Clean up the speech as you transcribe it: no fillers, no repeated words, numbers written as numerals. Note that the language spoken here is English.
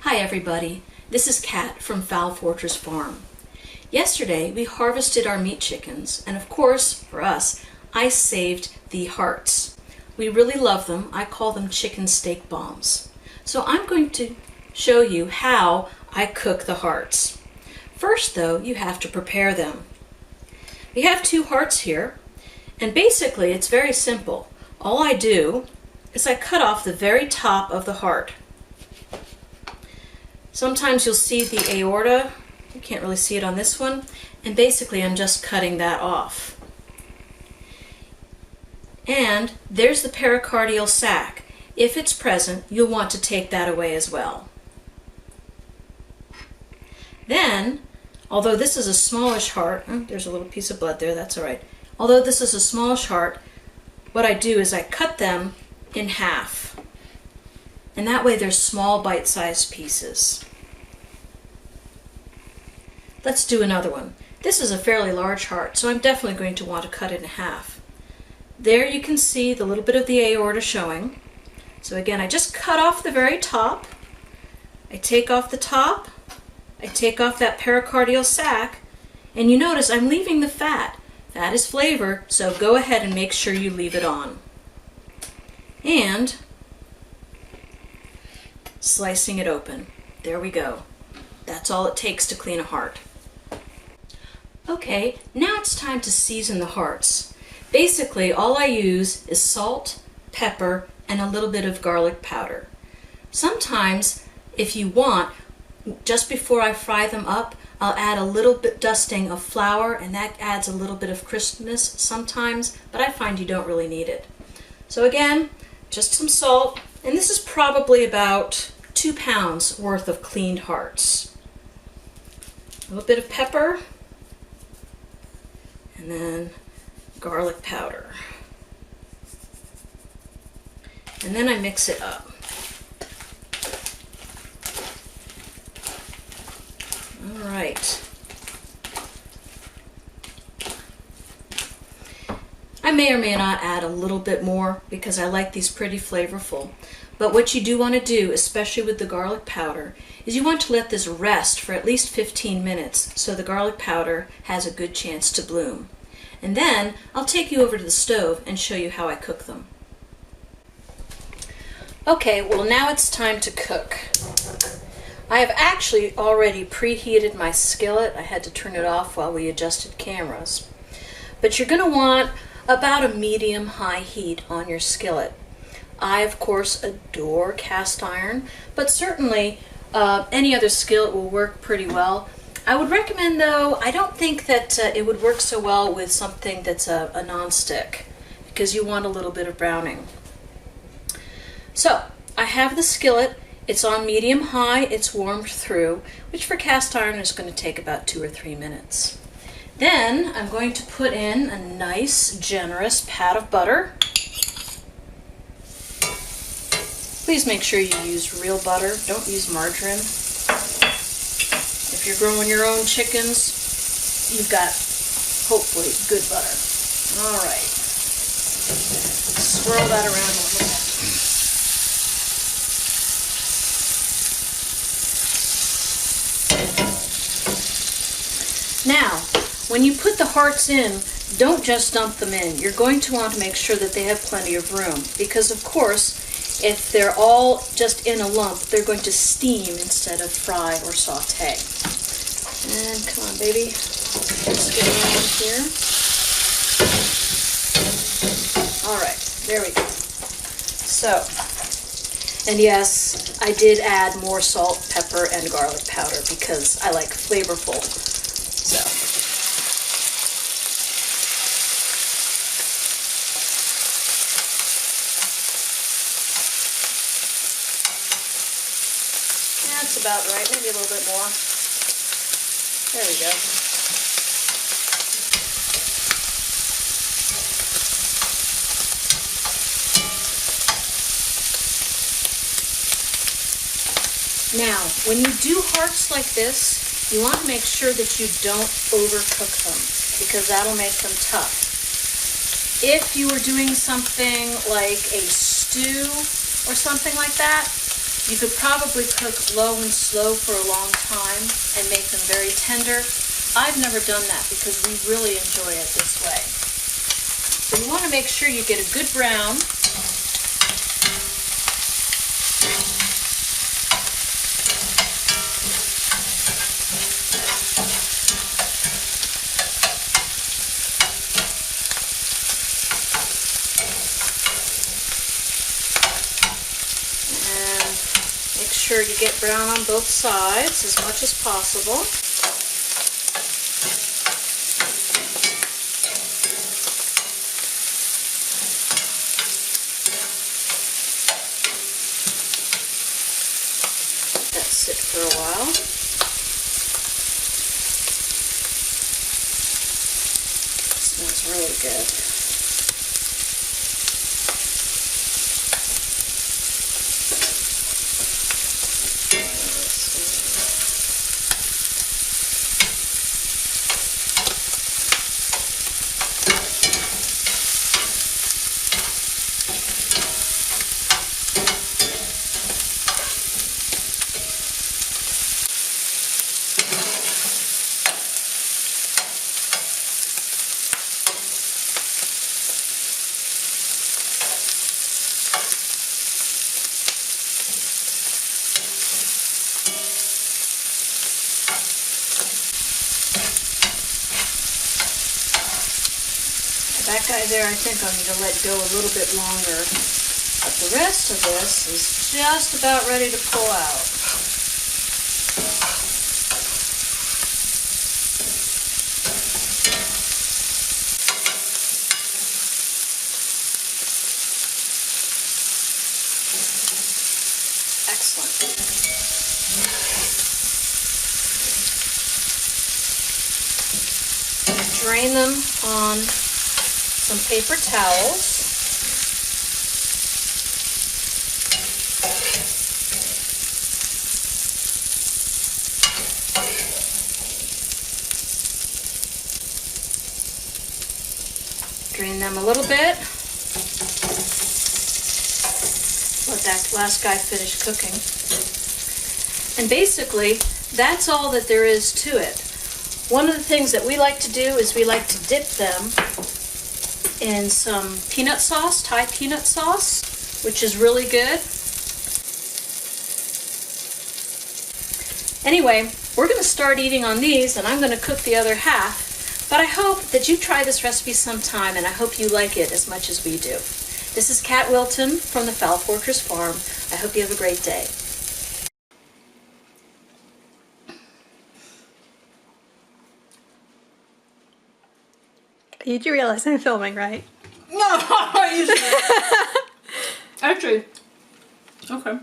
Hi everybody, this is Kat from Fowl Fortress Farm. Yesterday we harvested our meat chickens, and of course, for us, I saved the hearts. We really love them. I call them chicken steak bombs. So I'm going to show you how I cook the hearts. First though, you have to prepare them. We have 2 hearts here, and basically it's very simple. All I do is I cut off the very top of the heart. Sometimes you'll see the aorta, you can't really see it on this one, and basically I'm just cutting that off. And there's the pericardial sac. If it's present, you'll want to take that away as well. Then, although this is a smallish heart, there's a little piece of blood there, that's all right. Although this is a smallish heart, what I do is I cut them in half. And that way they're small bite-sized pieces. Let's do another one. This is a fairly large heart, so I'm definitely going to want to cut it in half. There you can see the little bit of the aorta showing. So again, I just cut off the very top. I take off the top. I take off that pericardial sac. And you notice I'm leaving the fat. Fat is flavor, so go ahead and make sure you leave it on. And slicing it open. There we go. That's all it takes to clean a heart. Okay, now it's time to season the hearts. Basically, all I use is salt, pepper, and a little bit of garlic powder. Sometimes, if you want, just before I fry them up, I'll add a little bit dusting of flour, and that adds a little bit of crispness sometimes, but I find you don't really need it. So again, just some salt, and this is probably about 2 pounds worth of cleaned hearts. A little bit of pepper, and then garlic powder. And then I mix it up. All right. I may or may not add a little bit more because I like these pretty flavorful. But what you do want to do, especially with the garlic powder, is you want to let this rest for at least 15 minutes so the garlic powder has a good chance to bloom. And then I'll take you over to the stove and show you how I cook them. Okay, well now it's time to cook. I have actually already preheated my skillet. I had to turn it off while we adjusted cameras. But you're going to want about a medium-high heat on your skillet. I, of course, adore cast iron, but certainly any other skillet will work pretty well. I would recommend, though, I don't think that it would work so well with something that's a non-stick, because you want a little bit of browning. So, I have the skillet. It's on medium-high. It's warmed through, which for cast iron is going to take about 2 or 3 minutes. Then I'm going to put in a nice, generous pat of butter. Please make sure you use real butter. Don't use margarine. If you're growing your own chickens, you've got, hopefully, good butter. All right. Swirl that around a little bit. Now, when you put the hearts in, don't just dump them in. You're going to want to make sure that they have plenty of room because, of course, if they're all just in a lump, they're going to steam instead of fry or saute. And come on, baby. Let's get around here. All right, there we go. So, and yes, I did add more salt, pepper, and garlic powder because I like flavorful. So. That's about right, maybe a little bit more. There we go. Now, when you do hearts like this, you want to make sure that you don't overcook them because that'll make them tough. If you were doing something like a stew or something like that, You could probably cook low and slow for a long time and make them very tender. I've never done that because we really enjoy it this way. So you want to make sure you get a good brown. Make sure you get brown on both sides as much as possible. Let that sit for a while. It smells really good. That guy there, I think I need to let go a little bit longer. But the rest of this is just about ready to pull out. Excellent. Drain them on some paper towels. Drain them a little bit. Let that last guy finish cooking. And basically, that's all that there is to it. One of the things that we like to do is we like to dip them in some peanut sauce, Thai peanut sauce, which is really good. Anyway, we're going to start eating on these, and I'm going to cook the other half. But I hope that you try this recipe sometime, and I hope you like it as much as we do. This is Kat Wilton from the Fowl Forkers Farm. I hope you have a great day. You do realize I'm filming, right? No, you should. Actually, okay.